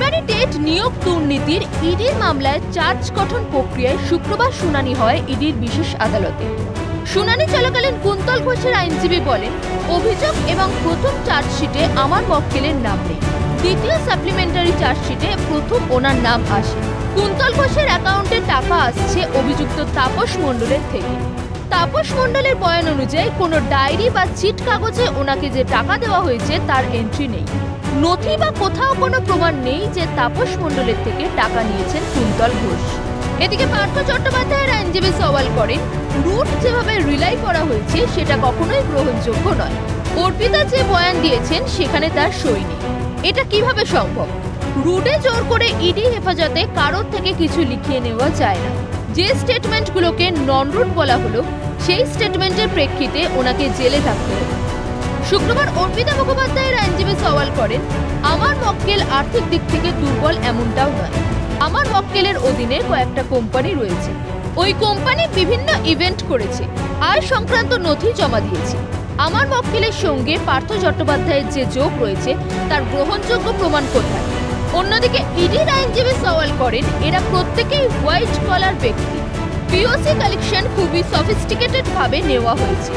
Primary TET নিয়োগ দুর্নীতির ইডির মামলায় চার্জ গঠন প্রক্রিয়ায় শুক্রবার শুনানি হয় ইডির বিশেষ আদালতে। শুনানি চলাকালীন কুন্তল ঘোষের আইনজীবী বলেন, অভিযোগ এবং প্রথম চার্জশিটে আমার মক্কেলের নাম নেই। দ্বিতীয় সাপ্লিমেন্টারি চার্জশিটে প্রথম ওনার নাম আসে। কুন্তল ঘোষের অ্যাকাউন্টে টাকা আসছে অভিযুক্ত তাপস মণ্ডলের থেকে। তাপস মণ্ডলের বয়ান অনুযায়ী কোনো ডায়েরি বা চিট কাগজে ওনাকে যে টাকা দেওয়া হয়েছে তার এন্ট্রি নেই। নথি বা কোথাও কোনো প্রমাণ নেই যে তাপস মণ্ডলের থেকে টাকা নিয়েছেন কুন্তল ঘোষ। এদিকে পার্থ চট্টোপাধ্যায়ের আইনজীবী সওয়াল করেন, রুট যেভাবে রিলাই করা হয়েছে সেটা কখনোই গ্রহণযোগ্য নয়। অর্পিতা যে বয়ান দিয়েছেন সেখানে তার সই নেই। এটা কিভাবে সম্ভব? রুটে জোর করে ইডি হেফাজতে কারোর থেকে কিছু লিখিয়ে নেওয়া যায় না। যে স্টেটমেন্টগুলোকে নন রুট বলা হলো সেই স্টেটমেন্টের প্রেক্ষিতে ওনাকে জেলে থাকতে হবে। শুক্রবার অর্পিতা মুখোপাধ্যায়ের আইনজীবী সওয়াল করেন, আমার মক্কেল আর্থিক দিক থেকে দুর্বল এমনটাও নয়। আমার মক্কেলের অধীনে কয়েকটা কোম্পানি রয়েছে। ওই কোম্পানি বিভিন্ন ইভেন্ট করেছে, আয় সংক্রান্ত নথি জমা দিয়েছে। আমার মক্কেলের সঙ্গে পার্থ চট্টোপাধ্যায়ের যে যোগ রয়েছে তার গ্রহণযোগ্য প্রমাণ কোথায়? অন্যদিকে ইডির আইনজীবী সওয়াল করেন, এরা প্রত্যেকেই হোয়াইট কলার ব্যক্তি। পিওসি কালেকশন খুবই সফিস্টিকেটেড ভাবে নেওয়া হয়েছে।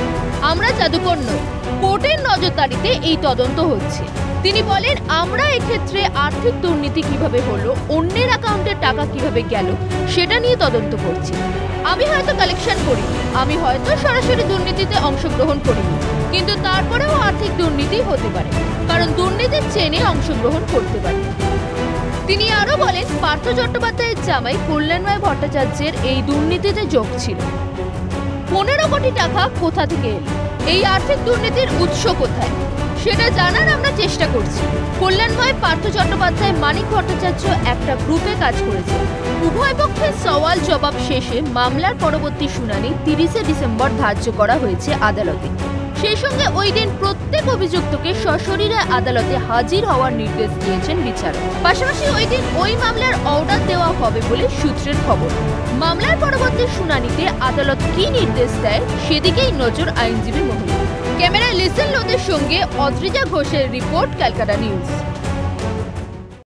আমরা জাদুকর নই। কোর্টের নজরদারিতে এই তদন্ত হচ্ছে। তিনি বলেন, আমরা এক্ষেত্রে আর্থিক দুর্নীতি কিভাবে হলো, অন্যের অ্যাকাউন্টে টাকা কিভাবে গেল সেটা নিয়ে তদন্ত করছি। আমি হয়তো কালেকশন করিনি, আমি হয়তো সরাসরি দুর্নীতিতে অংশগ্রহণ করিনি, কিন্তু তারপরেও আর্থিক দুর্নীতি হতে পারে, কারণ দুর্নীতির চেনে অংশগ্রহণ করতে পারে। তিনি আরো বলেন, পার্থ চট্টোপাধ্যায়ের জামাই কল্যাণময় ভট্টাচার্যের এই দুর্নীতিতে যোগ ছিল। 15 কোটি টাকা কোথা থেকে এলো? এই আর্থিক দুর্নীতির উৎস কোথায় সেটা জানার আমরা চেষ্টা করছি। কল্যাণময়, পার্থ চট্টোপাধ্যায়, মানিক ভট্টাচার্য একটা গ্রুপে কাজ করেছে। উভয় পক্ষের সওয়াল জবাব শেষে মামলার পরবর্তী শুনানি 30 ডিসেম্বর ধার্য করা হয়েছে আদালতে। সেই সঙ্গে ওই দিন প্রত্যেক অভিযুক্তকে সশরীরে আদালতে হাজির হওয়ার নির্দেশ দিয়েছেন বিচারক। পাশাপাশি ওই দিন ওই মামলার অর্ডার দেওয়া হবে বলে সূত্রের খবর। মামলার পরবর্তী শুনানিতে আদালত কি নির্দেশ দেয় সেদিকেই নজর আইনজীবী মহল। ক্যামেরায় লিসেন লোদের সঙ্গে অদ্রিজা ঘোষের রিপোর্ট, ক্যালকাটা নিউজ।